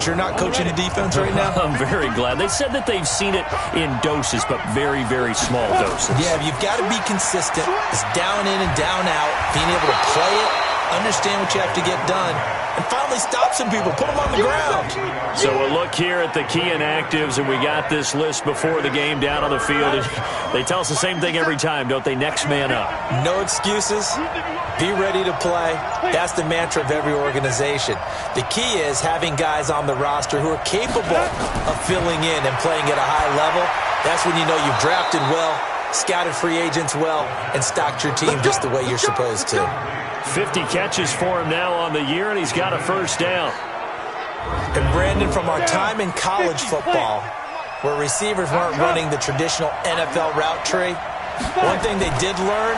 that you're not coaching the defense right now? I'm very glad. They said that they've seen it in doses, but very, very small doses. Yeah, you've got to be consistent. It's down in and down out, being able to play it, understand what you have to get done, and finally stop some people, put them on the ground. So we'll look here at the key inactives, and we got this list before the game down on the field. They tell us the same thing every time, don't they? Next man up. No excuses. Be ready to play. That's the mantra of every organization. The key is having guys on the roster who are capable of filling in and playing at a high level. That's when you know you've drafted well, scouted free agents well, and stocked your team just the way you're supposed to. 50 catches for him now on the year, and he's got a first down. And Brandon, from our time in college football, where receivers weren't running the traditional NFL route tree, one thing they did learn,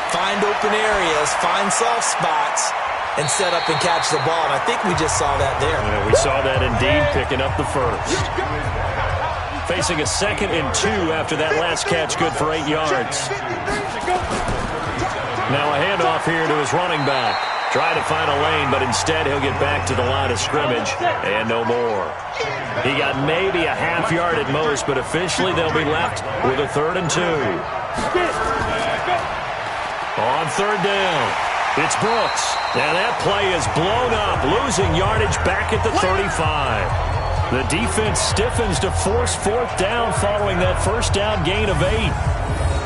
find open areas, find soft spots, and set up and catch the ball. And I think we just saw that there. Yeah, we saw that indeed, picking up the first. Facing a 2nd and 2 after that last catch, good for 8 yards. Now a handoff here to his running back. Try to find a lane, but instead he'll get back to the line of scrimmage, and no more. He got maybe a half yard at most, but officially they'll be left with a 3rd and 2. On 3rd down, it's Brooks. And that play is blown up, losing yardage back at the 35. The defense stiffens to force 4th down following that first down gain of 8.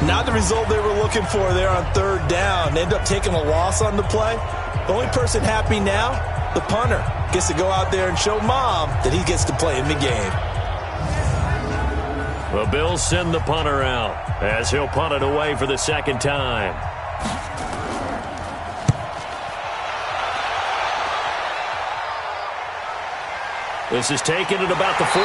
Not the result they were looking for there on 3rd down. They end up taking a loss on the play. The only person happy now, the punter, gets to go out there and show Mom that he gets to play in the game. The Bills send the punter out as he'll punt it away for the 2nd time. This is taken at about the 14.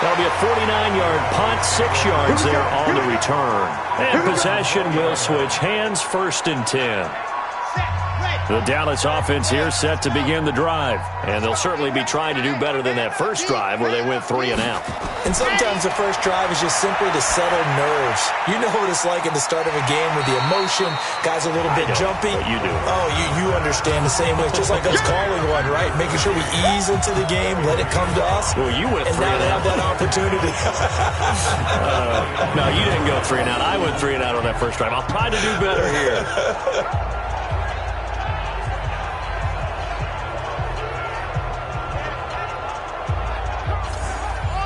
That'll be a 49-yard punt, 6 yards there on the return. And possession will switch hands, 1st and 10. The Dallas offense here set to begin the drive. And they'll certainly be trying to do better than that first drive where they went 3 and out. And sometimes the first drive is just simply to settle nerves. You know what it's like at the start of a game with the emotion. Guys are a little bit jumpy. But you do. Oh, you understand the same way. It's just like us calling one, right? Making sure we ease into the game, let it come to us. Well, you went 3 and now and they out. have that opportunity. No, you didn't go 3 and out. I went 3 and out on that first drive. I'll try to do better here.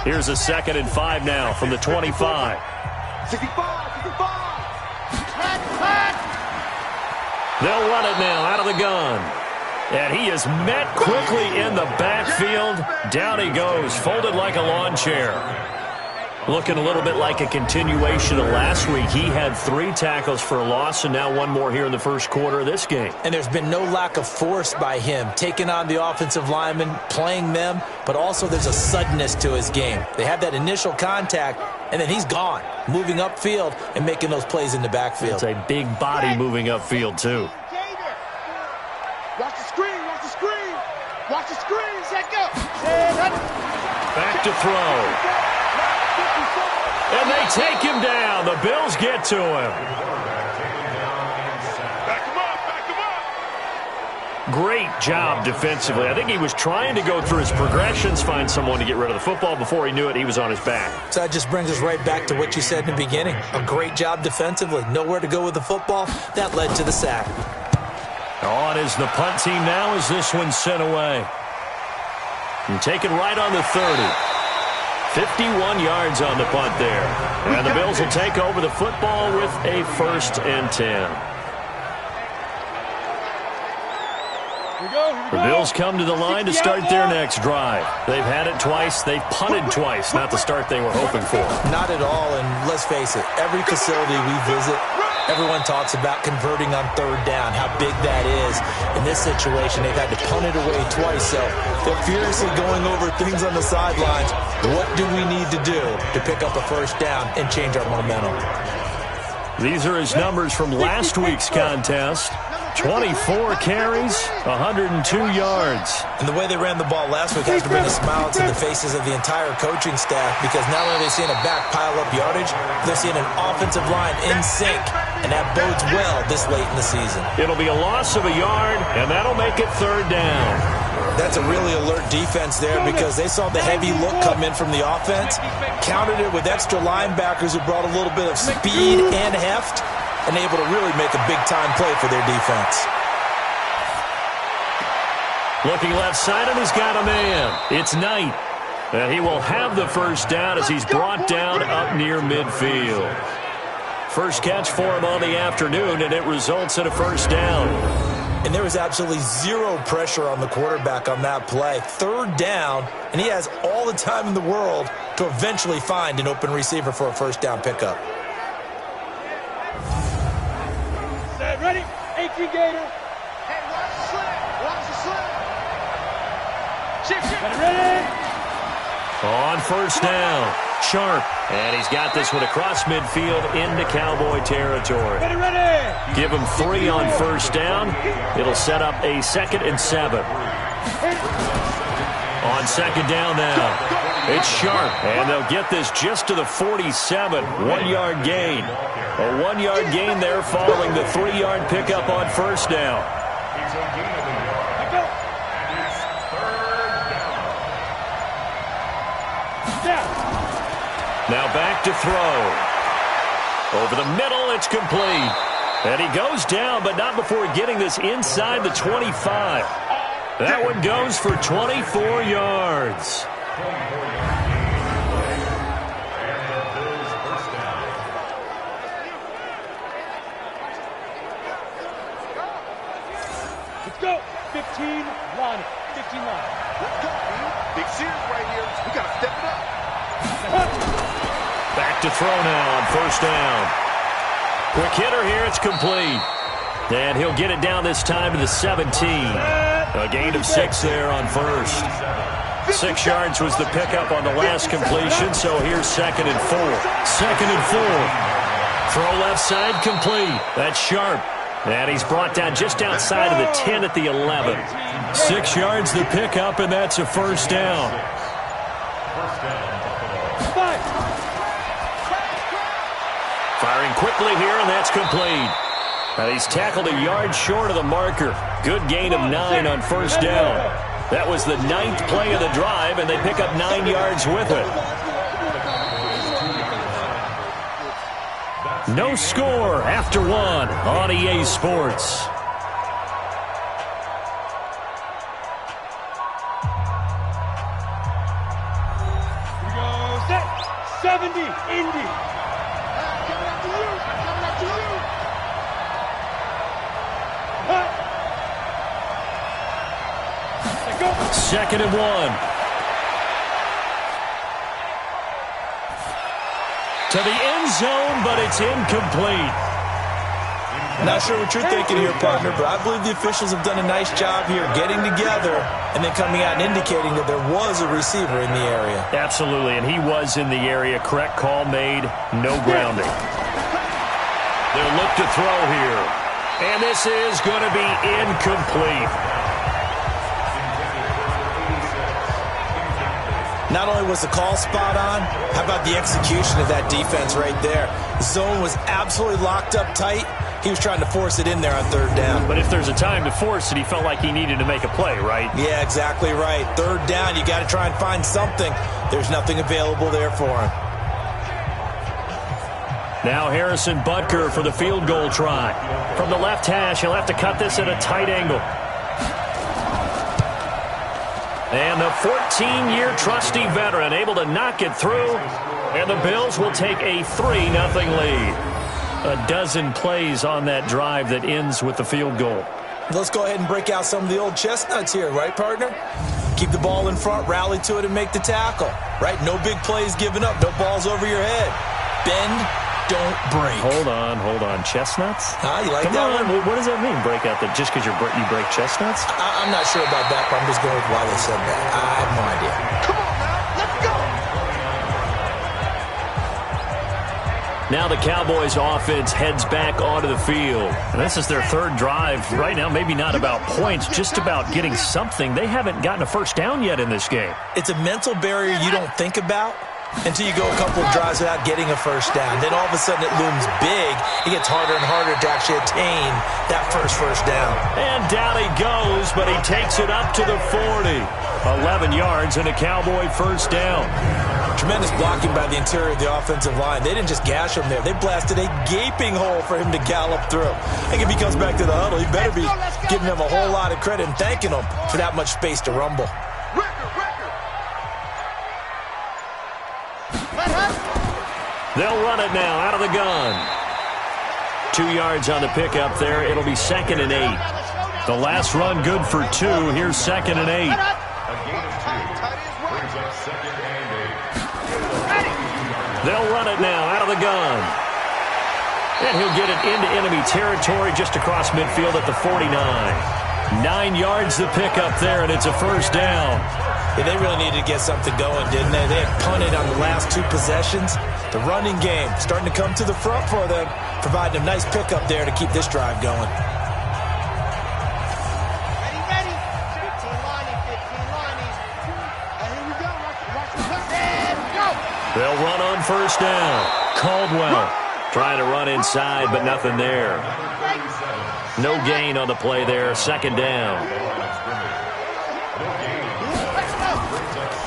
Here's a 2nd and 5 now from the 25. 65. They'll run it now out of the gun. And he is met quickly in the backfield. Down he goes, folded like a lawn chair. Looking a little bit like a continuation of last week. He had 3 tackles for a loss, and now 1 more here in the first quarter of this game. And there's been no lack of force by him, taking on the offensive linemen, playing them, but also there's a suddenness to his game. They have that initial contact, and then he's gone, moving upfield and making those plays in the backfield. It's a big body moving upfield, too. Watch the screen, watch the screen. Watch the screen, set go. Back to throw. And they take him down. The Bills get to him. Back him up, Great job defensively. I think he was trying to go through his progressions, find someone to get rid of the football. Before he knew it, he was on his back. So that just brings us right back to what you said in the beginning. A great job defensively. Nowhere to go with the football. That led to the sack. On is the punt team now as this one's sent away. And taken right on the 30. 51 yards on the punt there. And the Bills will take over the football with a 1st and 10. The Bills come to the line to start their next drive. They've had it twice. They've punted twice. Not the start they were hoping for. Not at all, and let's face it, every facility we visit, everyone talks about converting on 3rd down, how big that is. In this situation, they've had to punt it away twice, so they're furiously going over things on the sidelines. What do we need to do to pick up a 1st down and change our momentum? These are his numbers from last week's contest. 24 carries, 102 yards. And the way they ran the ball last week has to bring a smile to the faces of the entire coaching staff, because not only are they seeing a back pile up yardage, they're seeing an offensive line in sync, and that bodes well this late in the season. It'll be a loss of a yard, and that'll make it 3rd down. That's a really alert defense there because they saw the heavy look come in from the offense, countered it with extra linebackers who brought a little bit of speed and heft, and able to really make a big-time play for their defense. Looking left side, and he's got a man. It's Knight. And he will have the first down as he's brought down up near midfield. First catch for him on the afternoon, and it results in a first down. And there was absolutely zero pressure on the quarterback on that play. Third down, and he has all the time in the world to eventually find an open receiver for a first down pickup. Set, ready? 18 Gator. Hey, watch the slant. Watch the slant. Shift. Ready? On first down, Sharp. And he's got this one across midfield into Cowboy territory. Ready. Give him 3 on first down. It'll set up a 2nd and 7. On second down now, it's Sharp. And they'll get this just to the 47. 1-yard gain. A 1-yard gain there following the 3-yard pickup on first down. Now back to throw. Over the middle, it's complete. And he goes down, but not before getting this inside the 25. That one goes for 24 yards. Let's go. 15 line. 15 line. Let's go, man. Big series right here. We got to step it up. Back to throw now on first down. Quick hitter here, it's complete. And he'll get it down this time to the 17. A gain of 6 there on first. 6 yards was the pickup on the last completion, so here's 2nd and 4. 2nd and 4. Throw left side complete. That's Sharp. And he's brought down just outside of the 10 at the 11. 6 yards the pickup, and that's a first down. Firing quickly here, and that's complete. And he's tackled a yard short of the marker. Good gain of 9 on first down. That was the 9th play of the drive, and they pick up 9 yards with it. No score after 1 on EA Sports. Here we go. Set. 70. Indy. Second and 1. To the end zone, but it's incomplete. Not sure what you're thinking here, partner, but I believe the officials have done a nice job here getting together and then coming out and indicating that there was a receiver in the area. Absolutely, and he was in the area. Correct call made. No grounding. They'll look to throw here. And this is going to be incomplete. Not only was the call spot on, how about the execution of that defense right there? The zone was absolutely locked up tight. He was trying to force it in there on third down. But if there's a time to force it, he felt like he needed to make a play, right? Yeah, exactly right. Third down, you got to try and find something. There's nothing available there for him. Now Harrison Butker for the field goal try. From the left hash, he'll have to cut this at a tight angle. And the 14-year trusty veteran able to knock it through. And the Bills will take a 3-0 lead. A dozen plays on that drive that ends with the field goal. Let's go ahead and break out some of the old chestnuts here, right, partner? Keep the ball in front, rally to it, and make the tackle, right? No big plays given up, no balls over your head. Bend, don't break. Hold on. Chestnuts? You like Come that on. one? What does that mean, break out? That just because you break chestnuts? I'm not sure about that, but I'm just going with why they said that. I have no idea. Come on now, let's go. Now the Cowboys offense heads back onto the field. And this is their third drive. Right now, maybe not about points, just about getting something. They haven't gotten a first down yet in this game. It's a mental barrier you don't think about. until you go a couple of drives without getting a first down. Then all of a sudden it looms big. It gets harder and harder to actually attain that first down. And down he goes, but he takes it up to the 40. 11 yards and a Cowboy first down. Tremendous blocking by the interior of the offensive line. They didn't just gash him there. They blasted a gaping hole for him to gallop through. I think if he comes back to the huddle, he better be giving him a whole lot of credit and thanking him for that much space to rumble. They'll run it now out of the gun. 2 yards on the pickup there. It'll be 2nd and 8. The last run good for 2. Here's 2nd and 8. They'll run it now out of the gun. And he'll get it into enemy territory just across midfield at the 49. 9 yards the pickup there, and it's a first down. Yeah, they really needed to get something going, didn't they? They had punted on the last 2 possessions. The running game starting to come to the front for them, providing a nice pickup there to keep this drive going. Ready. 15 lining. Here we go. Go. They'll run on first down. Caldwell trying to run inside, but nothing there. No gain on the play there. 2nd down.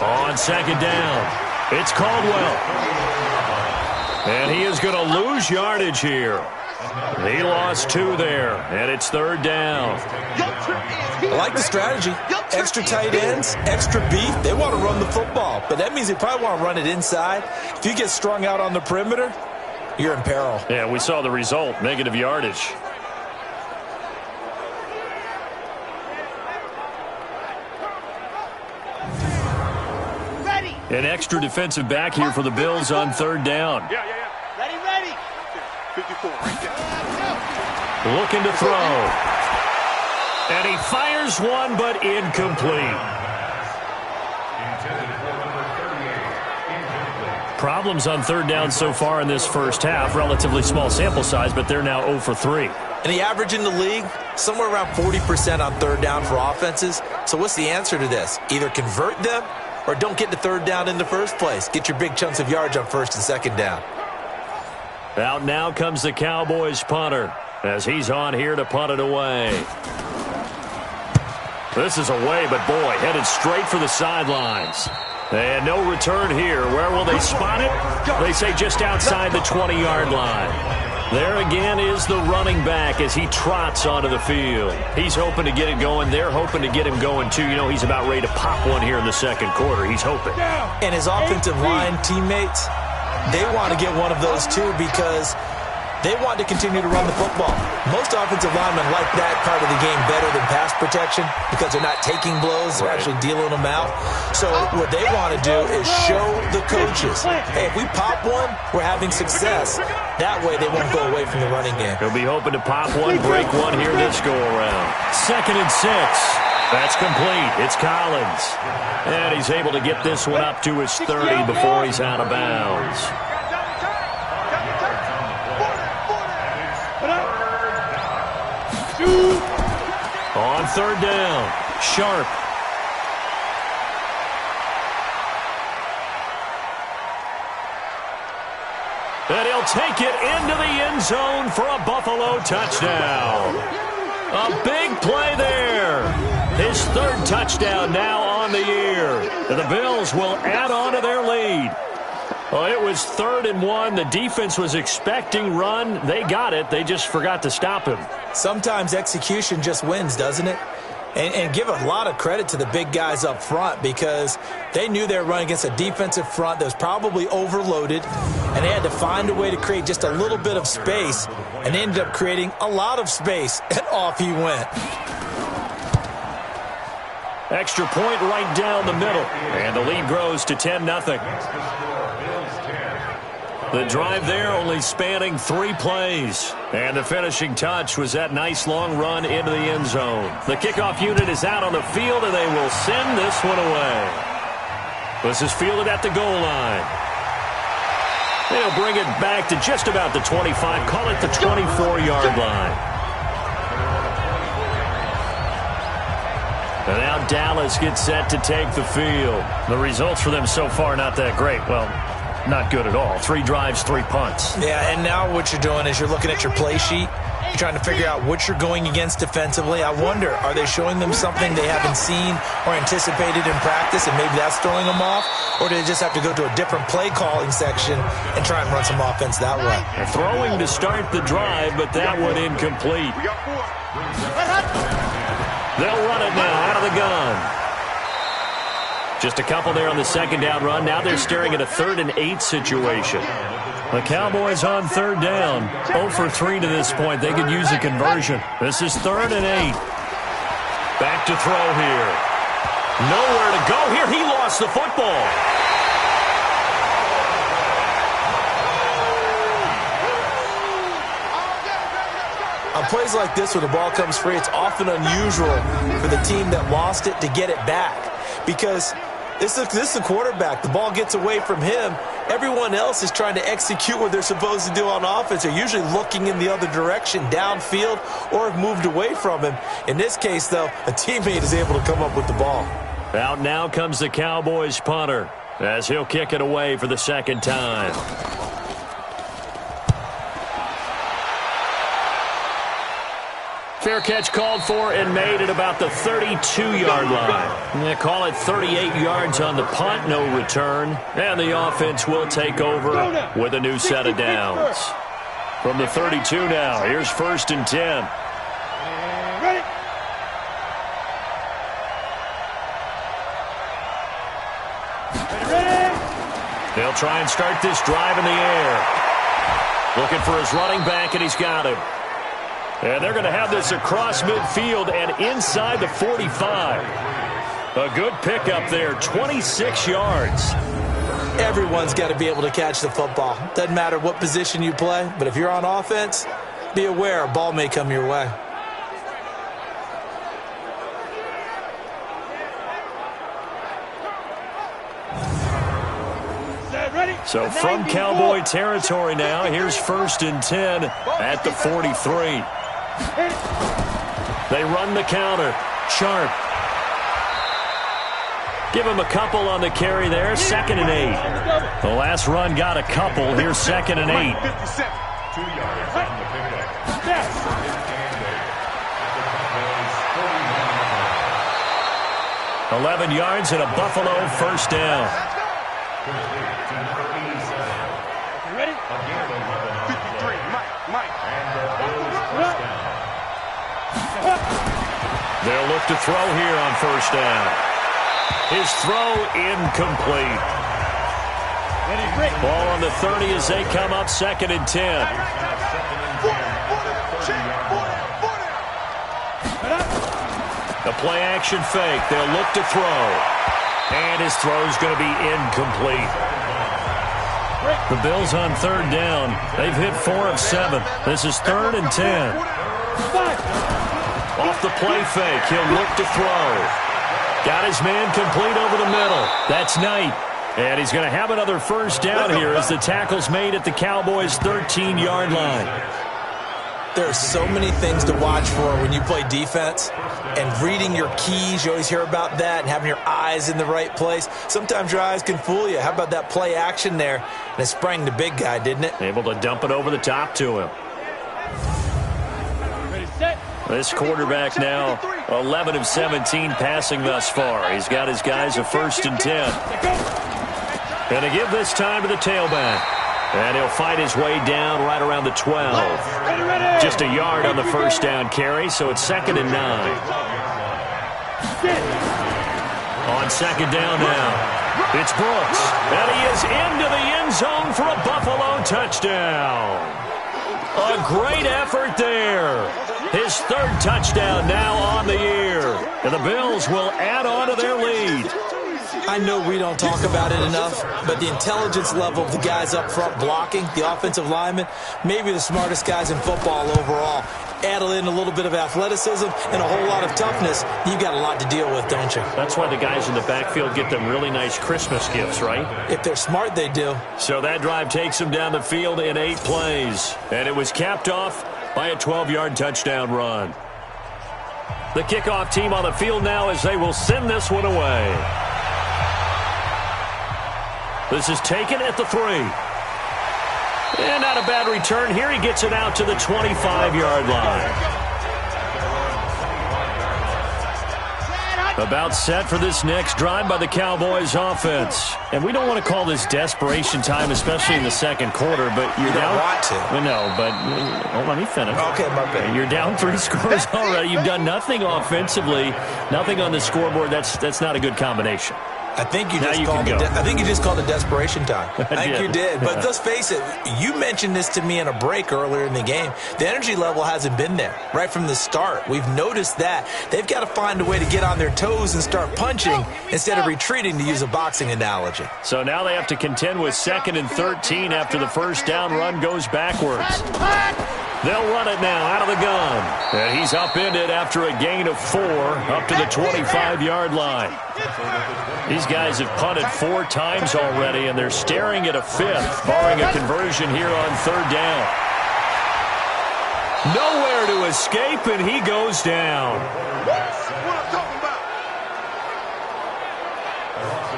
On 2nd down, it's Caldwell. And he is going to lose yardage here. He lost 2 there, and it's 3rd down. I like the strategy. Extra tight ends, extra beef. They want to run the football, but that means they probably want to run it inside. If you get strung out on the perimeter, you're in peril. Yeah, we saw the result, negative yardage. An extra defensive back here for the Bills on 3rd down. Yeah. Ready. 54 right there. Looking to throw. And he fires one, but incomplete. Problems on 3rd down so far in this first half. Relatively small sample size, but they're now 0 for 3. And the average in the league, somewhere around 40% on 3rd down for offenses. So what's the answer to this? Either convert them or don't get to 3rd down in the first place. Get your big chunks of yards on 1st and 2nd down. Out now comes the Cowboys punter as he's on here to punt it away. This is away, but boy, headed straight for the sidelines. And no return here. Where will they spot it? They say just outside the 20-yard line. There again is the running back as he trots onto the field. He's hoping to get it going. They're hoping to get him going, too. You know, he's about ready to pop one here in the 2nd quarter. He's hoping. And his offensive line teammates, they want to get one of those, too, because they want to continue to run the football. Most offensive linemen like that part of the game better than pass protection because they're not taking blows. They're actually dealing them out. So what they want to do is show the coaches, hey, if we pop one, we're having success. That way they won't go away from the running game. He'll be hoping to pop one, break one here this go-around. 2nd and 6. That's complete. It's Collins. And he's able to get this one up to his 30 before he's out of bounds. On 3rd down, Sharp. And he'll take it into the end zone for a Buffalo touchdown. A big play there. His 3rd touchdown now on the year. And the Bills will add on to their lead. Well, it was 3rd and 1. The defense was expecting run. They got it. They just forgot to stop him. Sometimes execution just wins, doesn't it? And give a lot of credit to the big guys up front because they knew they were running against a defensive front that was probably overloaded, and they had to find a way to create just a little bit of space, and they ended up creating a lot of space, and off he went. Extra point right down the middle, and the lead grows to 10-0. The drive there only spanning 3 plays. And the finishing touch was that nice long run into the end zone. The kickoff unit is out on the field, and they will send this one away. This is fielded at the goal line. They'll bring it back to just about the 25. Call it the 24-yard line. And now now Dallas gets set to take the field. The results for them so far not that great. Well, not good at all. 3 drives, 3 punts. Yeah, and now what you're doing is you're looking at your play sheet. You're trying to figure out what you're going against defensively. I wonder, are they showing them something they haven't seen or anticipated in practice, and maybe that's throwing them off? Or do they just have to go to a different play calling section and try and run some offense that way? They're throwing to start the drive, but that one incomplete. They'll run it now out of the gun. Just a couple there on the second down run. Now they're staring at a 3rd and 8 situation. The Cowboys on 3rd down. 0 for 3 to this point. They could use a conversion. This is 3rd and 8. Back to throw here. Nowhere to go here. He lost the football. On plays like this where the ball comes free, it's often unusual for the team that lost it to get it back. Because this is the quarterback. The ball gets away from him. Everyone else is trying to execute what they're supposed to do on offense. They're usually looking in the other direction, downfield, or have moved away from him. In this case, though, a teammate is able to come up with the ball. Out now comes the Cowboys punter as he'll kick it away for the 2nd time. Fair catch called for and made at about the 32-yard line. They call it 38 yards on the punt, no return. And the offense will take over with a new set of downs. From the 32 now, here's 1st and 10. They'll try and start this drive in the air. Looking for his running back, and he's got him. And they're going to have this across midfield and inside the 45. A good pickup there, 26 yards. Everyone's got to be able to catch the football. Doesn't matter what position you play, but if you're on offense, be aware a ball may come your way. So from Cowboy territory now, here's 1st and 10 at the 43. They run the counter. Sharp. Give him a couple on the carry there. 2nd and 8. The last run got a couple. Here's 2nd and 8. 11 yards and a Buffalo 1st down. Ready? 53. Mike. They'll look to throw here on 1st down. His throw incomplete. Ball on the 30 as they come up 2nd and 10. A play action fake. They'll look to throw. And his throw's going to be incomplete. The Bills on 3rd down. They've hit 4 of 7. This is 3rd and 10. Off the play fake. He'll look to throw. Got his man complete over the middle. That's Knight. And he's going to have another 1st down here as the tackle's made at the Cowboys' 13-yard line. There are so many things to watch for when you play defense. And reading your keys, you always hear about that, and having your eyes in the right place. Sometimes your eyes can fool you. How about that play action there? And it sprang the big guy, didn't it? Able to dump it over the top to him. This quarterback now 11 of 17 passing thus far. He's got his guys a 1st and 10. And to give this time to the tailback. And he'll fight his way down right around the 12. Just a yard on the 1st down carry, so it's 2nd and 9. On 2nd down now, it's Brooks. And he is into the end zone for a Buffalo touchdown. A great effort there. His 3rd touchdown now on the year. And the Bills will add on to their lead. I know we don't talk about it enough, but the intelligence level of the guys up front blocking, the offensive linemen, maybe the smartest guys in football overall. Add in a little bit of athleticism and a whole lot of toughness, you've got a lot to deal with, don't you? That's why the guys in the backfield get them really nice Christmas gifts, right? If they're smart, they do. So that drive takes them down the field in 8 plays. And it was capped off by a 12-yard touchdown run. The kickoff team on the field now as they will send this one away. This is taken at the 3. And not a bad return here. He gets it out to the 25-yard line. About set for this next drive by the Cowboys offense. And we don't want to call this desperation time, especially in the second quarter, but you're down. Want to. Well, no, but let me finish. Okay, my bad. You're down 3 scores already. You've done nothing offensively, nothing on the scoreboard. That's not a good combination. I think you just called it desperation time. I think you did. But let's face it, you mentioned this to me in a break earlier in the game. The energy level hasn't been there right from the start. We've noticed that. They've got to find a way to get on their toes and start punching instead of retreating, to use a boxing analogy. So now they have to contend with 2nd and 13 after the first down run goes backwards. They'll run it now out of the gun. And he's upended after a gain of 4 up to the 25-yard line. These guys have punted 4 times already, and they're staring at a 5th, barring a conversion here on 3rd down. Nowhere to escape, and he goes down.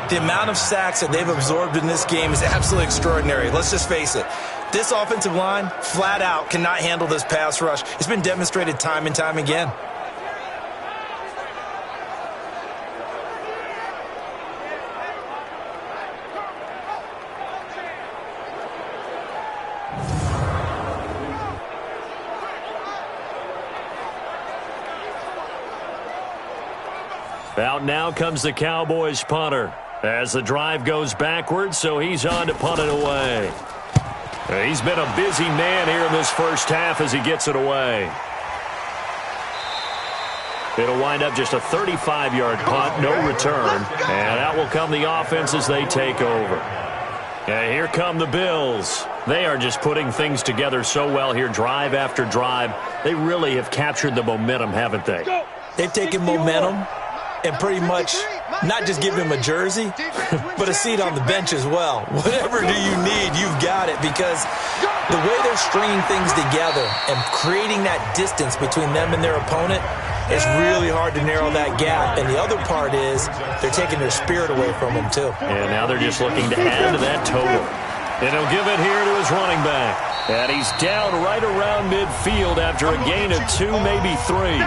The amount of sacks that they've absorbed in this game is absolutely extraordinary. Let's just face it. This offensive line, flat out, cannot handle this pass rush. It's been demonstrated time and time again. Out now comes the Cowboys punter as the drive goes backwards, so he's on to punt it away. He's been a busy man here in this first half as he gets it away. It'll wind up just a 35-yard punt, no return, and out will come the offense as they take over. And here come the Bills. They are just putting things together so well here, drive after drive. They really have captured the momentum, haven't they? They've taken momentum and pretty much not just give him a jersey, but a seat on the bench as well. Whatever do you need, you've got it, because the way they're stringing things together and creating that distance between them and their opponent, it's really hard to narrow that gap. And the other part is they're taking their spirit away from them, too. And now they're just looking to add to that total. And he'll give it here to his running back. And he's down right around midfield after a gain of 2, maybe 3.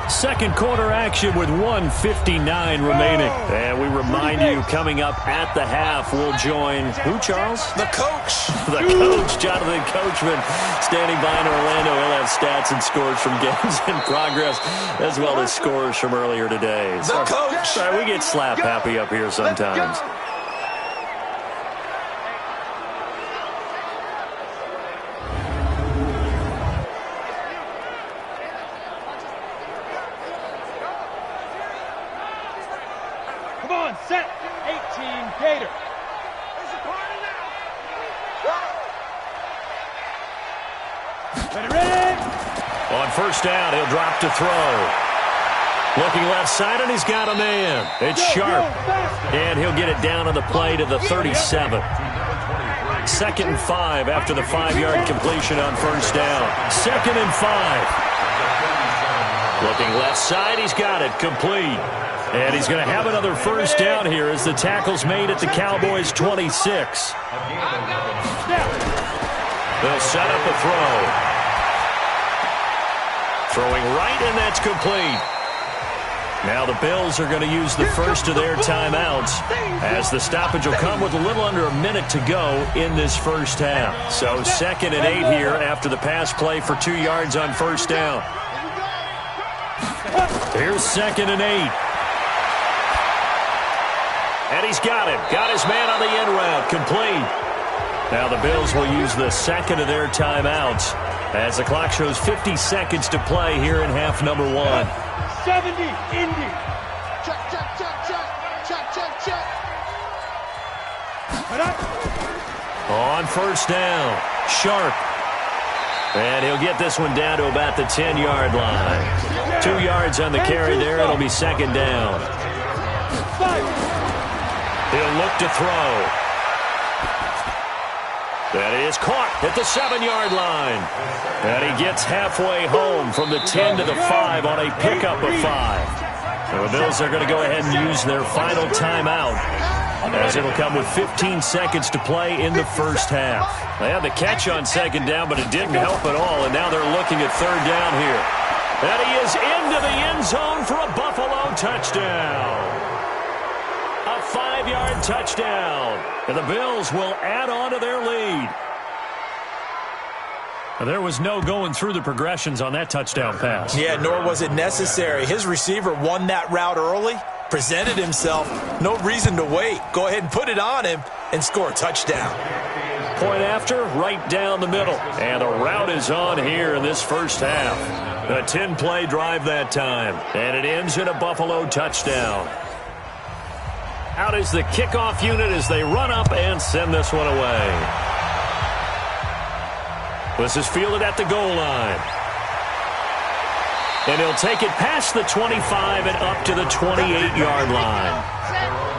Second quarter action with 1:59 remaining. And we remind you, coming up at the half, we'll join who, Charles? The coach. The coach, Jonathan Coachman, standing by in Orlando. He'll have stats and scores from games in progress, as well as scores from earlier today. The coach. Sorry, we get slap happy up here sometimes. Set 18 Gator. Ready. On first down, he'll drop to throw. Looking left side, and he's got a man. It's Sharp. And he'll get it down on the play to the 37. 2nd and 5 after the 5-yard completion on first down. 2nd and 5. Looking left side, he's got it. Complete. And he's going to have another first down here as the tackle's made at the Cowboys' 26. They'll set up a throw. Throwing right, and that's complete. Now the Bills are going to use the first of their timeouts as the stoppage will come with a little under a minute to go in this first half. So 2nd and 8 here after the pass play for 2 yards on first down. Here's 2nd and 8. And he's got it. Got his man on the end route. Complete. Now the Bills will use the second of their timeouts as the clock shows 50 seconds to play here in half number 1. 70, Indy. Check, check, check, check. Check, check, check. On first down, Sharp. And he'll get this one down to about the 10-yard line. 2 yards on the carry there. It'll be 2nd down. He'll look to throw. That is caught at the 7-yard line. And he gets halfway home from the 10 to the 5 on a pickup of 5. So the Bills are going to go ahead and use their final timeout, as it'll come with 15 seconds to play in the first half. They had the catch on second down, but it didn't help at all, and now they're looking at third down here. And he is into the end zone for a Buffalo touchdown. A 5-yard touchdown. And the Bills will add on to their lead. There was no going through the progressions on that touchdown pass. Yeah, nor was it necessary. His receiver won that route early, presented himself. No reason to wait. Go ahead and put it on him and score a touchdown. Point after, right down the middle. And the route is on here in this first half. A 10-play drive that time. And it ends in a Buffalo touchdown. Out is the kickoff unit as they run up and send this one away. This is fielded at the goal line. And he'll take it past the 25 and up to the 28-yard line.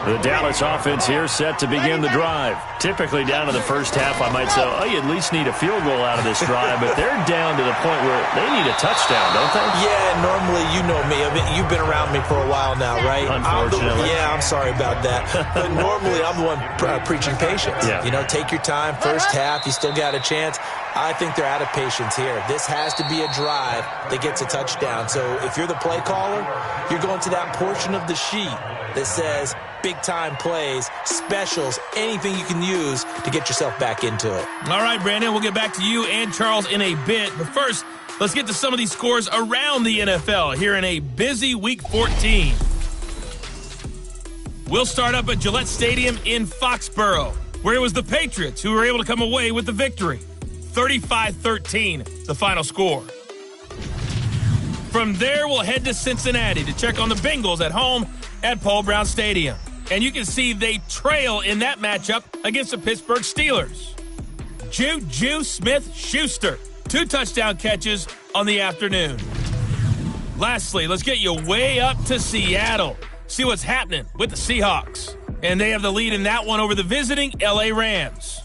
The Dallas offense here set to begin the drive. Typically down to the first half, I might say, oh, you at least need a field goal out of this drive, but they're down to the point where they need a touchdown, don't they? Yeah, normally, you know me. You've been around me for a while now, right? Unfortunately. I'm sorry about that. But normally, I'm the one preaching patience. Yeah. You know, take your time. First half, you still got a chance. I think they're out of patience here. This has to be a drive that gets a touchdown. So if you're the play caller, you're going to that portion of the sheet that says big-time plays, specials, anything you can use to get yourself back into it. All right, Brandon, we'll get back to you and Charles in a bit. But first, let's get to some of these scores around the NFL here in a busy Week 14. We'll start up at Gillette Stadium in Foxborough, where it was the Patriots who were able to come away with the victory. 35-13, the final score. From there, we'll head to Cincinnati to check on the Bengals at home at Paul Brown Stadium. And you can see they trail in that matchup against the Pittsburgh Steelers. Juju Smith-Schuster, 2 touchdown catches on the afternoon. Lastly, let's get you way up to Seattle. See what's happening with the Seahawks. And they have the lead in that one over the visiting LA Rams.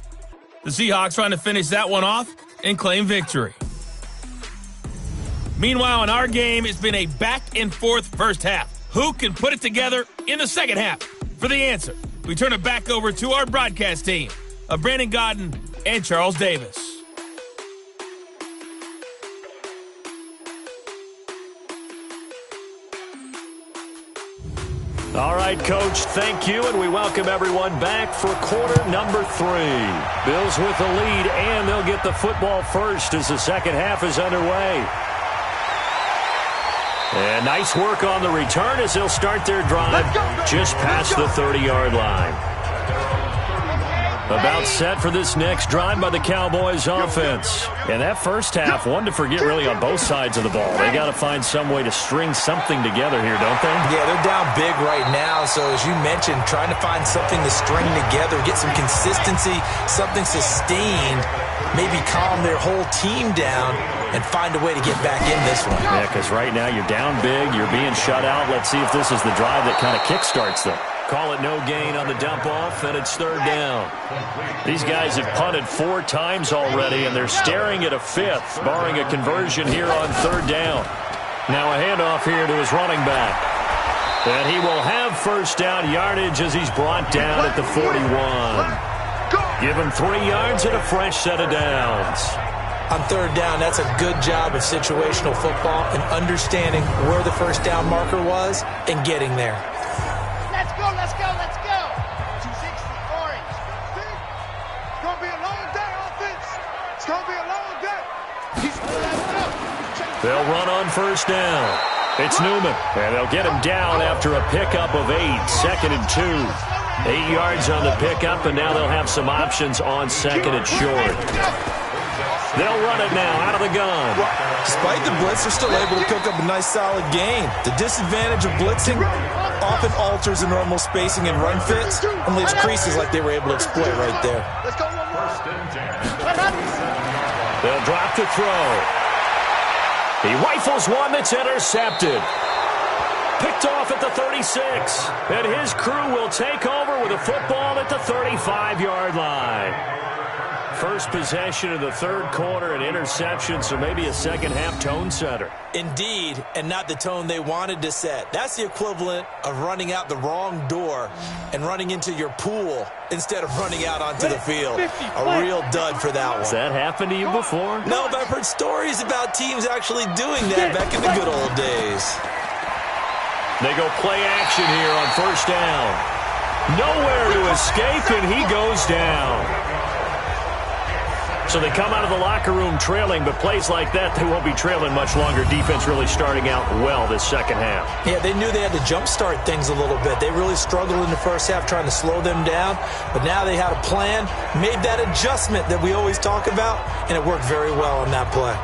The Seahawks trying to finish that one off and claim victory. Meanwhile, in our game, it's been a back-and-forth first half. Who can put it together in the second half? For the answer, we turn it back over to our broadcast team of Brandon Godden and Charles Davis. All right, Coach, thank you, and we welcome everyone back for quarter number 3. Bills with the lead, and they'll get the football first as the second half is underway. And nice work on the return as they'll start their drive just past the 30-yard line. About set for this next drive by the Cowboys offense. And that first half, one to forget really on both sides of the ball. They got to find some way to string something together here, don't they? Yeah, they're down big right now. So as you mentioned, trying to find something to string together, get some consistency, something sustained, maybe calm their whole team down and find a way to get back in this one. Yeah, because right now you're down big, you're being shut out. Let's see if this is the drive that kind of kickstarts them. Call it no gain on the dump off, and it's third down. These guys have punted 4 times already, and they're staring at a 5th, barring a conversion here on third down. Now a handoff here to his running back. And he will have first down yardage as he's brought down at the 41. Give him 3 yards and a fresh set of downs. On third down, that's a good job of situational football and understanding where the first down marker was and getting there. Let's go. 260, orange. It's going to be a long day, offense. It's going to be a long day. They'll run on first down. It's Newman, and they'll get him down after a pickup of 8, 2nd and 2. 8 yards on the pickup, and now they'll have some options on 2nd and short. They'll run it now out of the gun. Despite the blitz, they're still able to cook up a nice solid gain. The disadvantage of blitzing often alters the normal spacing and run fits and leaves creases like they were able to exploit right there. They'll drop to throw. He rifles one that's intercepted. Picked off at the 36. And his crew will take over with a football at the 35-yard line. first possession of the third quarter, an interception, so maybe a second-half tone setter. Indeed, and not the tone they wanted to set. That's the equivalent of running out the wrong door and running into your pool instead of running out onto the field. A real dud for that one. Has that happened to you before? No, but I've heard stories about teams actually doing that back in the good old days. They go play action here on first down. Nowhere to escape, and he goes down. So they come out of the locker room trailing, but plays like that, they won't be trailing much longer. Defense really starting out well this second half. Yeah, they knew they had to jumpstart things a little bit. They really struggled in the first half trying to slow them down, but now they had a plan, made that adjustment that we always talk about, and it worked very well on that play.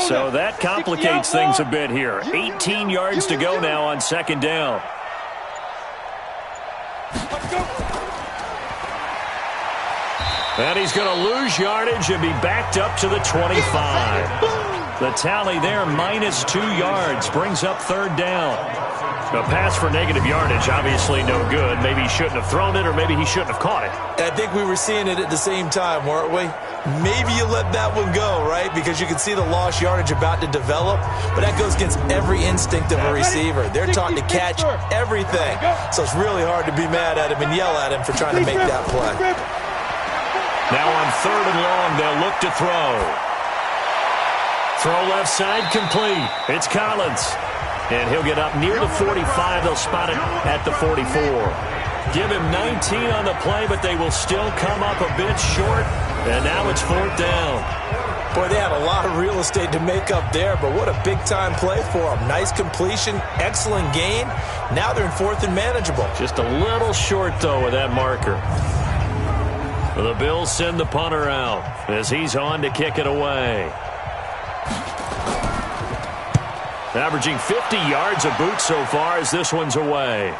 So that complicates things a bit here. 18 yards to go now on second down. And he's going to lose yardage and be backed up to the 25. The tally there, -2 yards, brings up third down. A pass for negative yardage, obviously no good. Maybe he shouldn't have thrown it, or maybe he shouldn't have caught it. I think we were seeing it at the same time, weren't we? Maybe you let that one go, right? Because you can see the lost yardage about to develop, but that goes against every instinct of a receiver. They're taught to catch everything, so it's really hard to be mad at him and yell at him for trying to make that play. Now on third and long, they'll look to throw. Throw left side complete. It's Collins. And he'll get up near the 45. They'll spot it at the 44. Give him 19 on the play, but they will still come up a bit short. And now it's fourth down. Boy, they had a lot of real estate to make up there, but what a big-time play for them. Nice completion, excellent gain. Now they're in fourth and manageable. Just a little short, though, with that marker. The Bills send the punter out as he's on to kick it away. Averaging 50 yards a boot so far as this one's away.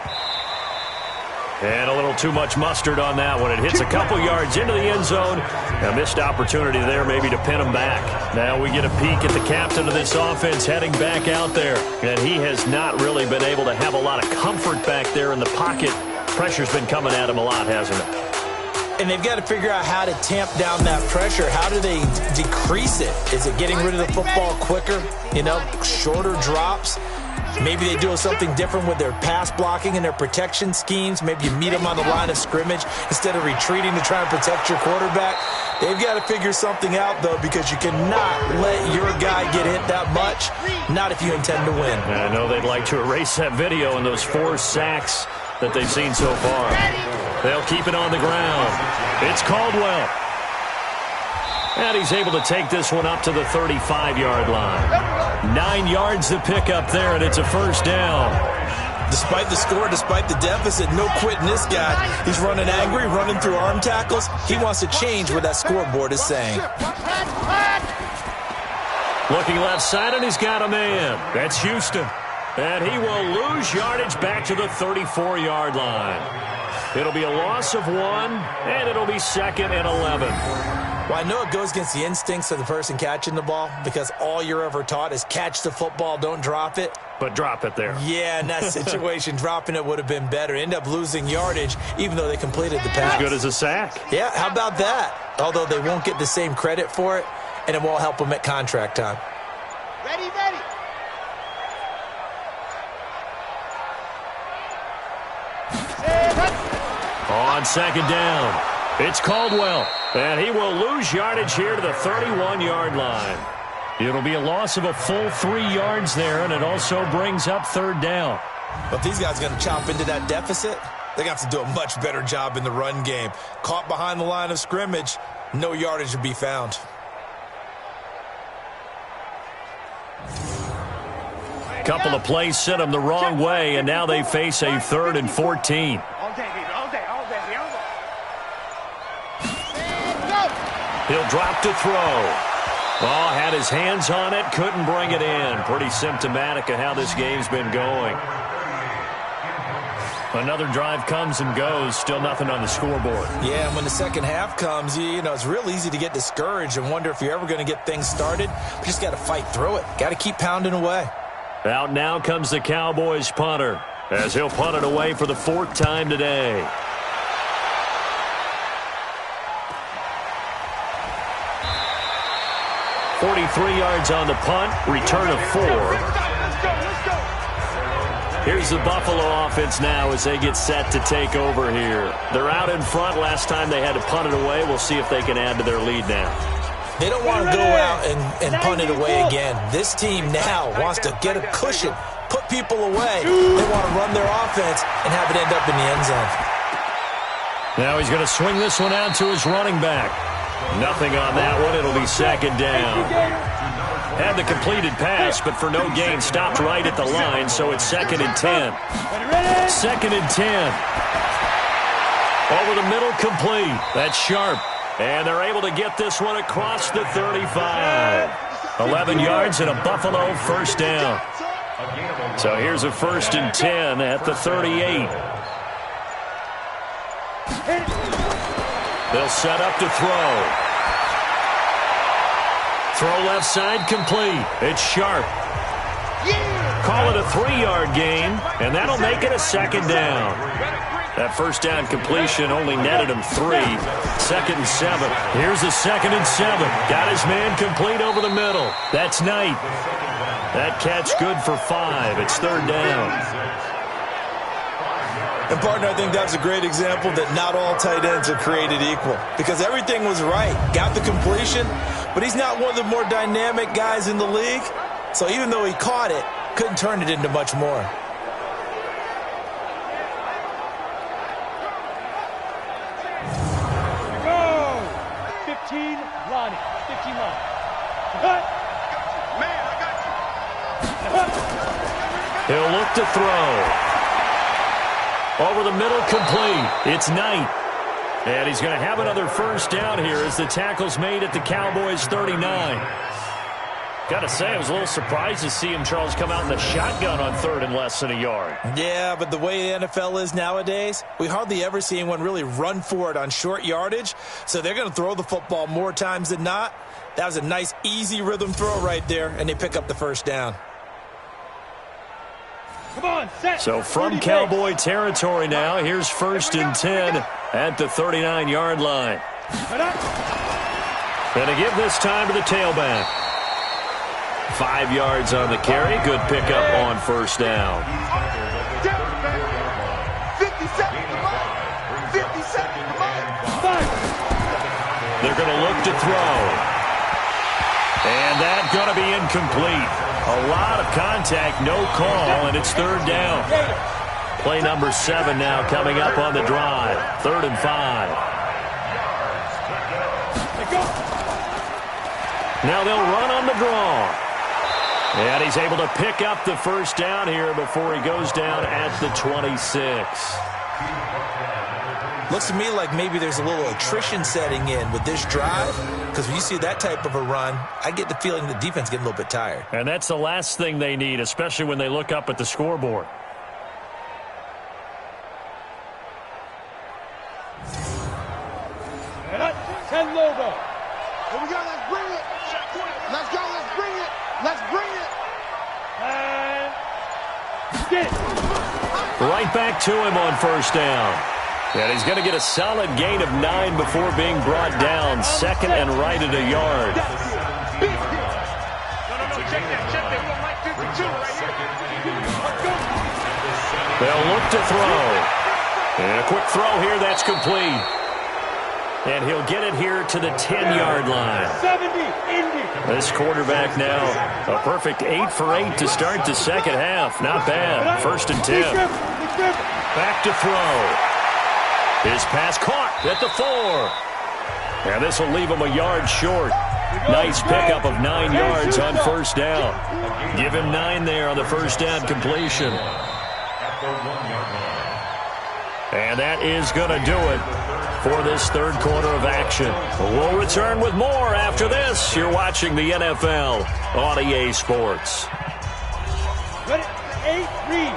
And a little too much mustard on that one. It hits a couple yards into the end zone. A missed opportunity there maybe to pin him back. Now we get a peek at the captain of this offense heading back out there. And he has not really been able to have a lot of comfort back there in the pocket. Pressure's been coming at him a lot, hasn't it? And they've got to figure out how to tamp down that pressure. How do they decrease it? Is it getting rid of the football quicker? You know, shorter drops? Maybe they do something different with their pass blocking and their protection schemes. Maybe you meet them on the line of scrimmage instead of retreating to try and protect your quarterback. They've got to figure something out, though, because you cannot let your guy get hit that much, not if you intend to win. I know they'd like to erase that video and those 4 sacks that they've seen so far. They'll keep it on the ground. It's Caldwell. And he's able to take this one up to the 35-yard line. 9 yards to pick up there, and it's a first down. Despite the score, despite the deficit, no quitting this guy. He's running angry, running through arm tackles. He wants to change what that scoreboard is saying. Looking left side, and he's got a man. That's Houston. And he will lose yardage back to the 34-yard line. It'll be a loss of 1, and it'll be second and 11. Well, I know it goes against the instincts of the person catching the ball because all you're ever taught is catch the football, don't drop it. But drop it there. Yeah, in that situation, dropping it would have been better. End up losing yardage, even though they completed the pass. As good as a sack. Yeah, how about that? Although they won't get the same credit for it, and it won't help them at contract time. Ready. On second down, it's Caldwell. And he will lose yardage here to the 31-yard line. It'll be a loss of a full 3 yards there, and it also brings up third down. But these guys are going to chop into that deficit. They're going to have to do a much better job in the run game. Caught behind the line of scrimmage, no yardage to be found. A couple of plays sent them the wrong way, and now they face a 3rd and 14. He'll drop to throw. Oh, had his hands on it, couldn't bring it in. Pretty symptomatic of how this game's been going. Another drive comes and goes, still nothing on the scoreboard. Yeah, and when the second half comes, you know, it's real easy to get discouraged and wonder if you're ever going to get things started. You just got to fight through it. Got to keep pounding away. Out now comes the Cowboys punter, as he'll punt it away for the 4th time today. "43 yards on the punt, return of 4. Here's the Buffalo offense now as they get set to take over here. They're out in front. Last time they had to punt it away. We'll see if they can add to their lead now. They don't want to go out and punt it away again. This team now wants to get a cushion, put people away. They want to run their offense and have it end up in the end zone. Now he's going to swing this one out to his running back. Nothing on that one. It'll be 2nd down. Had the completed pass, but for no gain, stopped right at the line, so it's 2nd and 10. 2nd and 10. Over the middle, complete. That's sharp. And they're able to get this one across the 35. 11 yards and a Buffalo 1st down. So here's a 1st and 10 at the 38. They'll set up to throw. Throw left side, complete. It's sharp. Call it a 3-yard gain, and that'll make it a 2nd down. That 1st down completion only netted him 3. 2nd and 7. Here's a 2nd and 7. Got his man complete over the middle. That's Knight. That catch good for 5. It's 3rd down. And, partner, I think that's a great example that not all tight ends are created equal, because everything was right. Got the completion, but he's not one of the more dynamic guys in the league. So even though he caught it, couldn't turn it into much more. Go! 15, Lonnie. 15, Lonnie. Man, I got you. He'll look to throw. Over the middle, complete. It's Knight. And he's going to have another 1st down here as the tackle's made at the Cowboys 39. Got to say, I was a little surprised to see him, Charles, come out in the shotgun on 3rd and less than a yard. Yeah, but the way the NFL is nowadays, we hardly ever see anyone really run for it on short yardage. So they're going to throw the football more times than not. That was a nice, easy rhythm throw right there, and they pick up the 1st down. Come on, set. So from Cowboy territory now, here's 1st and 10 at the 39-yard line. And to give this time to the tailback. 5 yards on the carry. Good pickup on 1st down. 50 seconds to go. 50 seconds to go. They're going to look to throw. And that's going to be incomplete. A lot of contact, no call, and it's 3rd down. Play number 7 now coming up on the drive. 3rd and 5. Now they'll run on the draw. And he's able to pick up the 1st down here before he goes down at the 26. Looks to me like maybe there's a little attrition setting in with this drive, because when you see that type of a run, I get the feeling the defense getting a little bit tired. And that's the last thing they need, especially when they look up at the scoreboard. Ten logo. Here we go, let's bring it. Let's go, let's bring it. Let's bring it. And get it. Right back to him on 1st down. And he's going to get a solid gain of 9 before being brought down. 2nd and right at a yard. No, check that. We don't like 52 right here. They'll look to throw. And a quick throw here, that's complete. And he'll get it here to the 10-yard line. 70, Indy. This quarterback now, a perfect 8 for 8 to start the 2nd half. Not bad. 1st and 10. Back to throw. His pass caught at the 4. And this will leave him a yard short. Nice pickup of 9 yards on 1st down. Give him 9 there on the 1st down completion. And that is going to do it for this 3rd quarter of action. We'll return with more after this. You're watching the NFL on EA Sports. Ready? 8, read.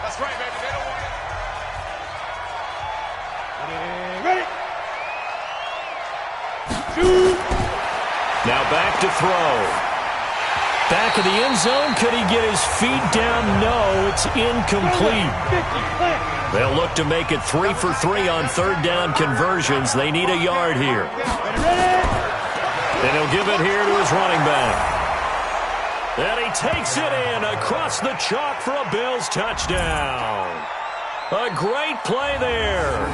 That's right, baby. They don't want it. Now back to throw. Back of the end zone. Could he get his feet down? No, it's incomplete. They'll look to make it 3 for 3 on third down conversions. They need a yard here. And he'll give it here to his running back. And he takes it in across the chalk for a Bills touchdown. A great play there.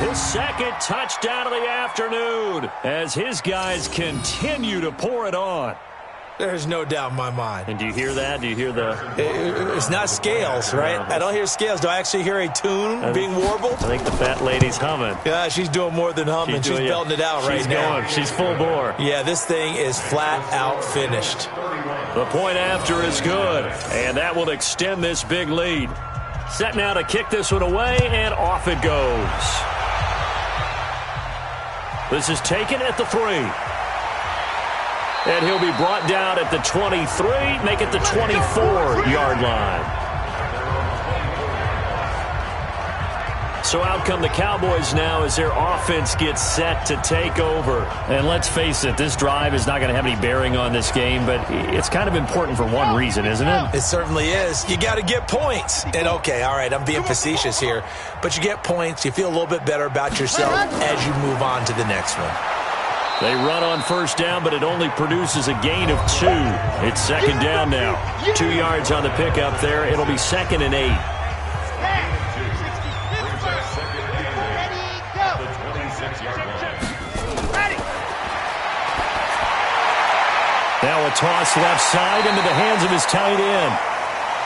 His second touchdown of the afternoon as his guys continue to pour it on. There's no doubt in my mind. And do you hear that? Do you hear the... It's not scales, right? I don't hear scales. Do I actually hear a tune being warbled? I think the fat lady's humming. Yeah, she's doing more than humming. She's belting it out right now. She's full bore. Yeah, this thing is flat out finished. The point after is good, and that will extend this big lead. Set now to kick this one away, and off it goes. This is taken at the 3. And he'll be brought down at the 23, make it the 24-yard line. So out come the Cowboys now as their offense gets set to take over. And let's face it, this drive is not going to have any bearing on this game, but it's kind of important for one reason, isn't it? It certainly is. You got to get points. And okay, all right, I'm being facetious here, but you get points, you feel a little bit better about yourself as you move on to the next one. They run on first down, but it only produces a gain of 2. It's second down now. 2 yards on the pickup there. It'll be 2nd and 8. Now a toss left side into the hands of his tight end.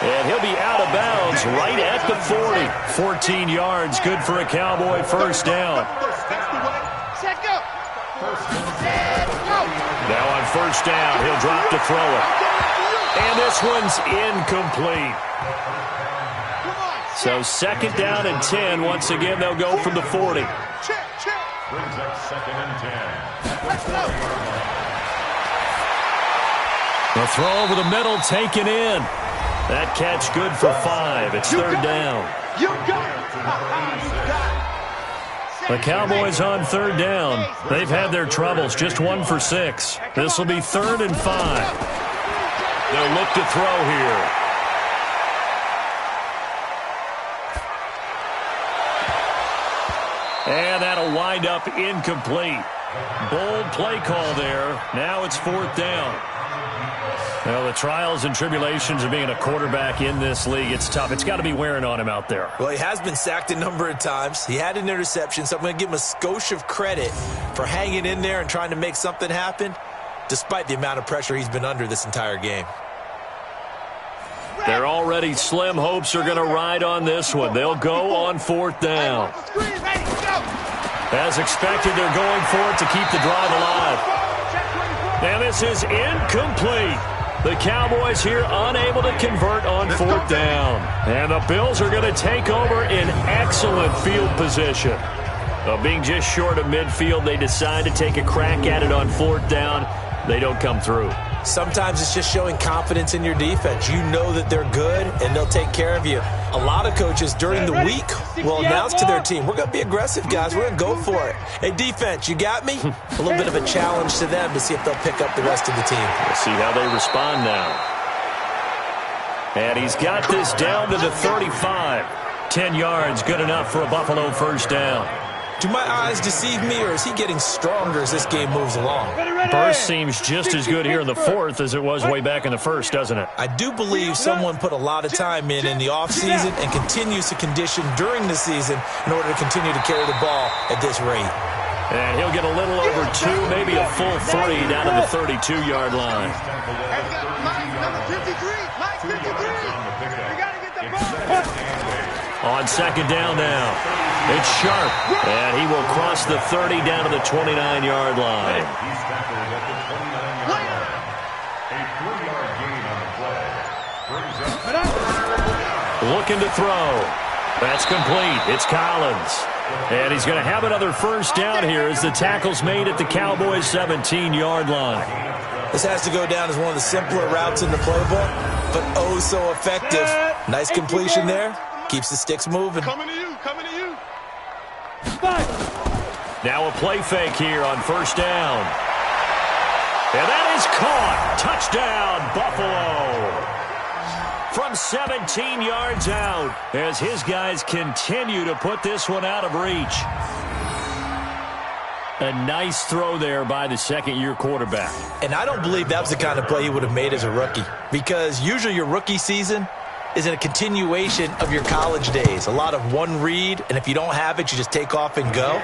And he'll be out of bounds right at the 40. 14 yards, good for a Cowboy first down. Now on first down, he'll drop to throw it. And this one's incomplete. So 2nd down and 10. Once again, they'll go from the 40. Brings up 2nd and 10. Let's go. The throw over the middle taken in. That catch good for 5. It's third down. You got it. You got it. The Cowboys on third down. They've had their troubles, just 1 for 6. This will be 3rd and 5. They'll look to throw here. And that'll wind up incomplete. Bold play call there. Now it's 4th down. Well, the trials and tribulations of being a quarterback in this league, it's tough. It's got to be wearing on him out there. Well, he has been sacked a number of times. He had an interception, so I'm going to give him a skosh of credit for hanging in there and trying to make something happen, despite the amount of pressure he's been under this entire game. Their already slim hopes are going to ride on this one. They'll go on 4th down. As expected, they're going for it to keep the drive alive. And this is incomplete. The Cowboys here unable to convert on 4th down. And the Bills are going to take over in excellent field position. Being just short of midfield, they decide to take a crack at it on 4th down. They don't come through. Sometimes it's just showing confidence in your defense. You know that they're good, and they'll take care of you. A lot of coaches during the week will announce to their team, we're going to be aggressive, guys. We're going to go for it. Hey, defense, you got me? A little bit of a challenge to them to see if they'll pick up the rest of the team. We'll see how they respond now. And he's got this down to the 35. 10 yards, good enough for a Buffalo first down. Do my eyes deceive me, or is he getting stronger as this game moves along? Burst seems just as good here in the 4th as it was way back in the 1st, doesn't it? I do believe someone put a lot of time in the offseason and continues to condition during the season in order to continue to carry the ball at this rate. And he'll get a little over 2, maybe a full 3 down to the 32-yard line. On 2nd down now. It's Sharp, and he will cross the 30 down to the 29-yard line. He's tackled at the 29-yard line. A 3-yard gain on the play. Brings up. Looking to throw. That's complete. It's Collins. And he's going to have another first down here as the tackle's made at the Cowboys' 17-yard line. This has to go down as one of the simpler routes in the playbook, but oh so effective. Nice completion there. Keeps the sticks moving. Coming to you. Coming to you. Now a play fake here on first down. And that is caught. Touchdown, Buffalo. From 17 yards out as his guys continue to put this one out of reach. A nice throw there by the second-year quarterback. And I don't believe that was the kind of play he would have made as a rookie, because usually your rookie season is a continuation of your college days. A lot of one read, and if you don't have it, you just take off and go.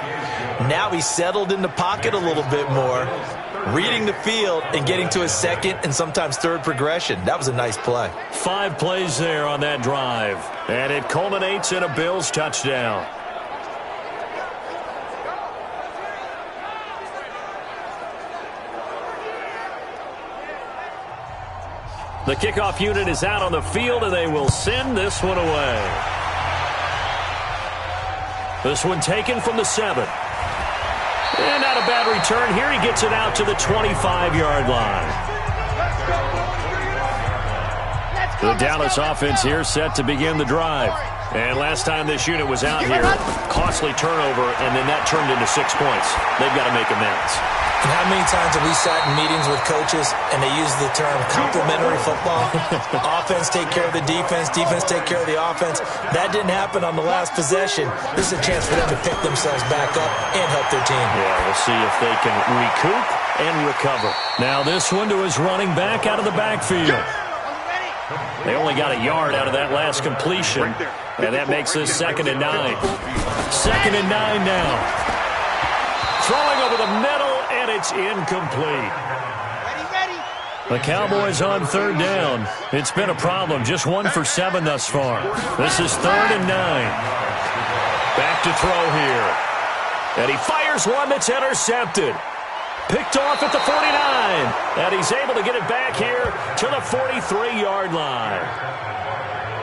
Now he's settled in the pocket a little bit more, reading the field and getting to his second and sometimes third progression. That was a nice play. 5 plays there on that drive, and it culminates in a Bills touchdown. The kickoff unit is out on the field, and they will send this one away. This one taken from the 7. And not a bad return here. He gets it out to the 25-yard line. The Dallas offense here set to begin the drive. And last time this unit was out here, costly turnover, and then that turned into 6 points. They've got to make amends. And how many times have we sat in meetings with coaches and they use the term complementary football? Offense take care of the defense, defense take care of the offense. That didn't happen on the last possession. This is a chance for them to pick themselves back up and help their team. Yeah, we'll see if they can recoup and recover. Now this one to his running back out of the backfield. They only got a yard out of that last completion, and that makes this 2nd and 9. 2nd and 9 now. Throwing over the middle, and it's incomplete. The Cowboys on 3rd down. It's been a problem. Just 1 for 7 thus far. This is 3rd and 9. Back to throw here. And he fires one that's intercepted. Picked off at the 49. And he's able to get it back here to the 43-yard line.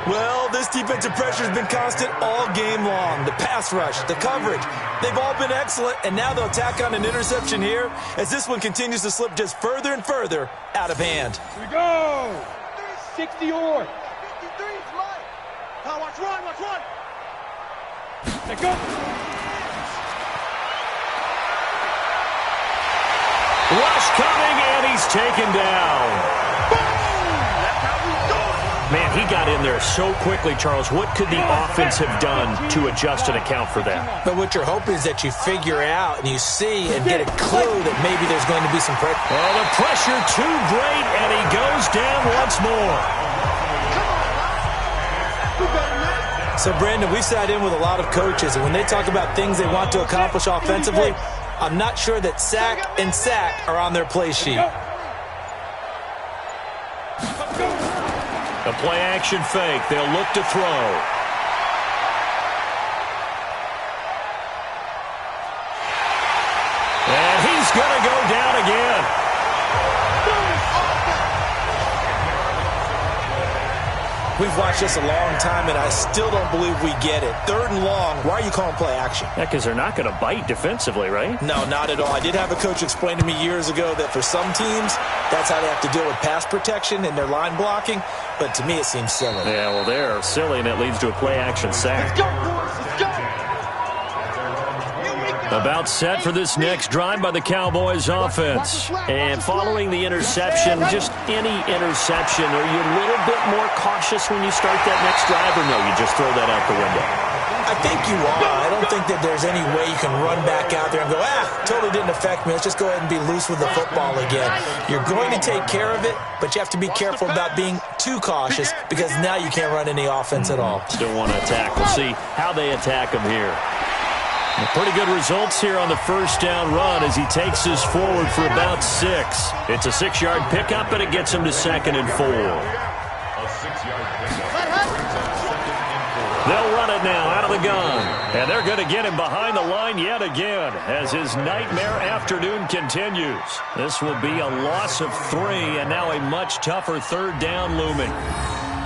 Well, this defensive pressure has been constant all game long. The pass rush, the coverage, they've all been excellent, and now they'll tack on an interception here as this one continues to slip just further and further out of hand. Here we go. 60 or. 53 is mine. Now watch one, watch one. Let go. Rush coming, and he's taken down. Man, he got in there so quickly, Charles. What could the offense have done to adjust and account for that? But what you're hoping is that you figure out and you see and get a clue that maybe there's going to be some pressure. Well, the pressure too great, and he goes down once more. So, Brandon, we've sat in with a lot of coaches, and when they talk about things they want to accomplish offensively, I'm not sure that sack and sack are on their play sheet. A play-action fake. They'll look to throw. And he's going to go down again. We've watched this a long time, and I still don't believe we get it. 3rd and long, why are you calling play action? Yeah, because they're not going to bite defensively, right? No, not at all. I did have a coach explain to me years ago that for some teams, that's how they have to deal with pass protection and their line blocking. But to me, it seems silly. Yeah, well, they're silly, and it leads to a play-action sack. Let's go, boys. Let's go. About set for this next drive by the Cowboys offense. And following the interception, just any interception, are you a little bit more cautious when you start that next drive, or no, you just throw that out the window? I think you are. I don't think that there's any way you can run back out there and go, totally didn't affect me. Let's just go ahead and be loose with the football again. You're going to take care of it, but you have to be careful about being too cautious because now you can't run any offense at all. Still want to attack. We'll see how they attack him here. Pretty good results here on the first down run as he takes this forward for about 6. It's a 6-yard pickup, and it gets him to 2nd and 4. They'll run it now out of the gun. And they're going to get him behind the line yet again as his nightmare afternoon continues. This will be a loss of 3, and now a much tougher 3rd down looming.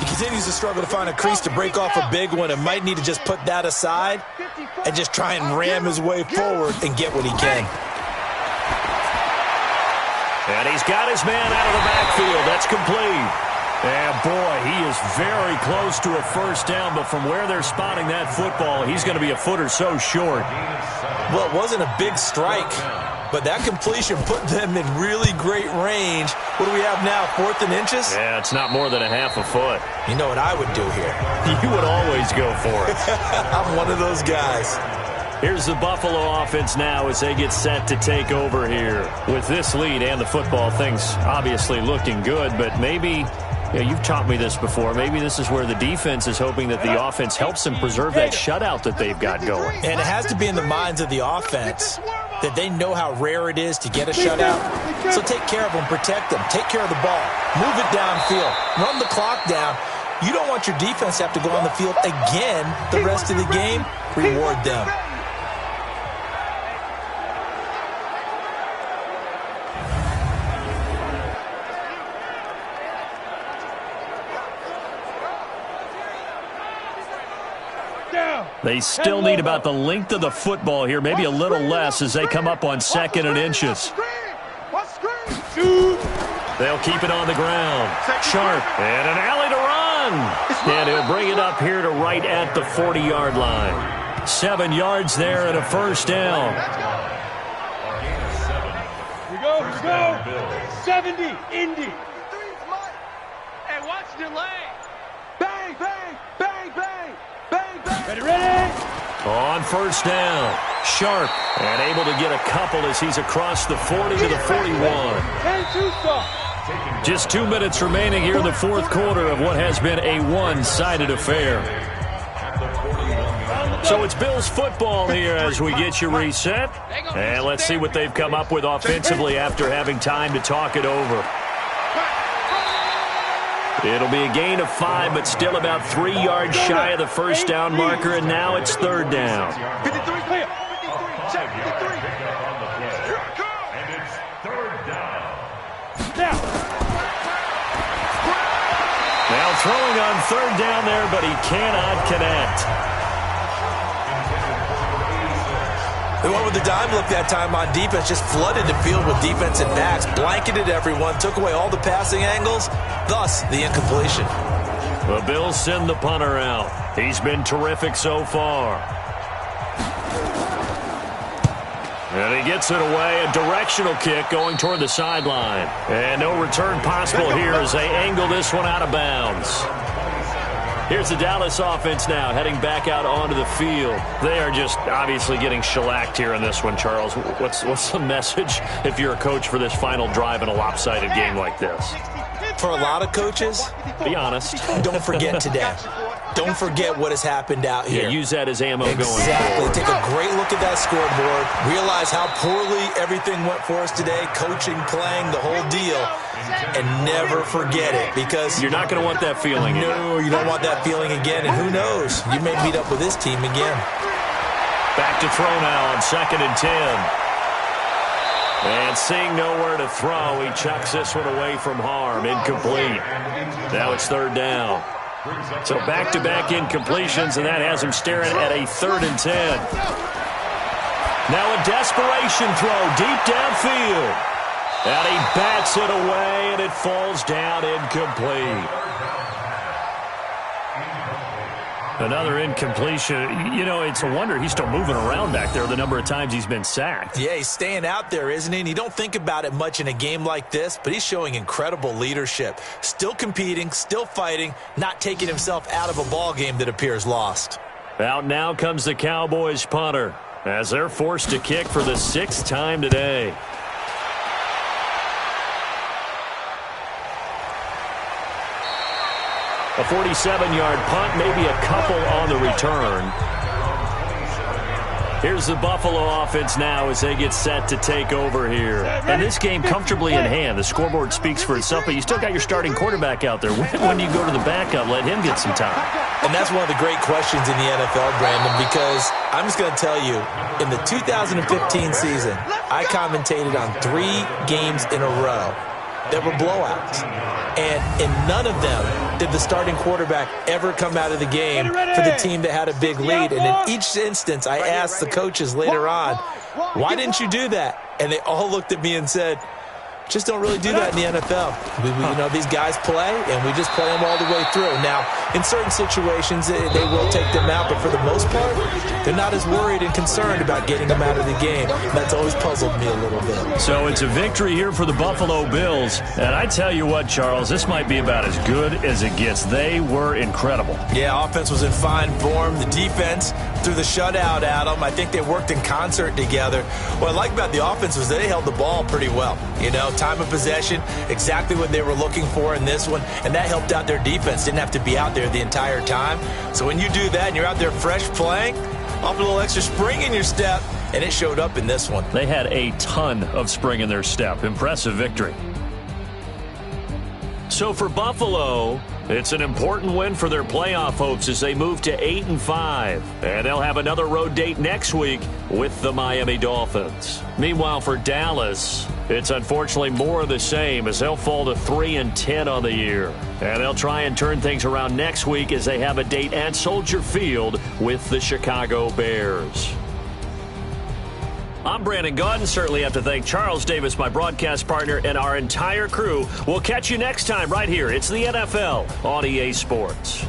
He continues to struggle to find a crease to break off a big one and might need to just put that aside and just try and ram his way forward and get what he can. And he's got his man out of the backfield. That's complete. And boy, he is very close to a first down, but from where they're spotting that football, he's going to be a foot or so short. Well, it wasn't a big strike, but that completion put them in really great range. What do we have now, 4th and inches? Yeah, it's not more than a half a foot. You know what I would do here? You would always go for it. I'm one of those guys. Here's the Buffalo offense now as they get set to take over here. With this lead and the football, things obviously looking good, but maybe... Yeah, you've taught me this before. Maybe this is where the defense is hoping that the offense helps them preserve that shutout that they've got going. And it has to be in the minds of the offense that they know how rare it is to get a shutout. So take care of them, protect them, take care of the ball, move it downfield, run the clock down. You don't want your defense to have to go on the field again the rest of the game. Reward them. They still need about the length of the football here, maybe a little less as they come up on 2nd and inches. They'll keep it on the ground. Sharp, and an alley to run. And he'll bring it up here to right at the 40-yard line. 7 yards there and a first down. Here we go. 70, Indy. Hey, watch the lane. Bang, bang, bang, bang, bang, bang. Ready? On first down, Sharp, and able to get a couple as he's across the 40 to the 41. Just 2 minutes remaining here in the fourth quarter of what has been a one-sided affair. So it's Bills football here as we get you reset. And let's see what they've come up with offensively after having time to talk it over. It'll be a gain of 5, but still about 3 yards shy of the first down marker, and now it's third down. 53, clear. 53, check 53. Here I go. And it's third down. Now throwing on third down there, but he cannot connect. They went with the dime look that time on defense, just flooded the field with defensive backs, blanketed everyone, took away all the passing angles, thus the incompletion. The Bills send the punter out. He's been terrific so far. And he gets it away, a directional kick going toward the sideline. And no return possible here as they angle this one out of bounds. Here's the Dallas offense now heading back out onto the field. They are just obviously getting shellacked here in this one, Charles. What's the message if you're a coach for this final drive in a lopsided game like this? For a lot of coaches, be honest. Don't forget today. Don't forget what has happened out here. Yeah, use that as ammo going forward. Exactly. Take a great look at that scoreboard. Realize how poorly everything went for us today. Coaching, playing, the whole deal. And never forget it, because you're not going to want that feeling again. No, you don't want that feeling again. And who knows? You may meet up with this team again. Back to throw now on 2nd and 10. And seeing nowhere to throw, he chucks this one away from harm. Incomplete. Now it's third down. So back-to-back incompletions, and that has him staring at a 3rd and 10. Now a desperation throw deep downfield. And he bats it away, and it falls down incomplete. Another incompletion. You know, it's a wonder he's still moving around back there the number of times he's been sacked. Yeah, he's staying out there, isn't he? And you don't think about it much in a game like this, but he's showing incredible leadership. Still competing, still fighting, not taking himself out of a ball game that appears lost. Out now comes the Cowboys punter as they're forced to kick for the 6th time today. A 47-yard punt, maybe a couple on the return. Here's the Buffalo offense now as they get set to take over here. And this game comfortably in hand. The scoreboard speaks for itself, but you still got your starting quarterback out there. When do you go to the backup? Let him get some time. And that's one of the great questions in the NFL, Brandon, because I'm just going to tell you, in the 2015 season, I commentated on 3 games in a row that were blowouts. And in none of them did the starting quarterback ever come out of the game for the team that had a big lead. And in each instance, I asked the coaches later on, why didn't you do that? And they all looked at me and said, Just don't really do that in the NFL. These guys play, and we just play them all the way through. Now, in certain situations, they will take them out, but for the most part, they're not as worried and concerned about getting them out of the game. That's always puzzled me a little bit. So it's a victory here for the Buffalo Bills. And I tell you what, Charles, this might be about as good as it gets. They were incredible. Yeah, offense was in fine form. The defense threw the shutout at them. I think they worked in concert together. What I like about the offense was they held the ball pretty well. Time of possession, exactly what they were looking for in this one, and that helped out their defense. Didn't have to be out there the entire time. So when you do that and you're out there fresh playing, off a little extra spring in your step, and it showed up in this one. They had a ton of spring in their step. Impressive victory. So for Buffalo, it's an important win for their playoff hopes as they move to 8-5. And they'll have another road date next week with the Miami Dolphins. Meanwhile, for Dallas, it's unfortunately more of the same as they'll fall to 3-10 on the year. And they'll try and turn things around next week as they have a date at Soldier Field with the Chicago Bears. I'm Brandon Gaudin. Certainly have to thank Charles Davis, my broadcast partner, and our entire crew. We'll catch you next time right here. It's the NFL on EA Sports.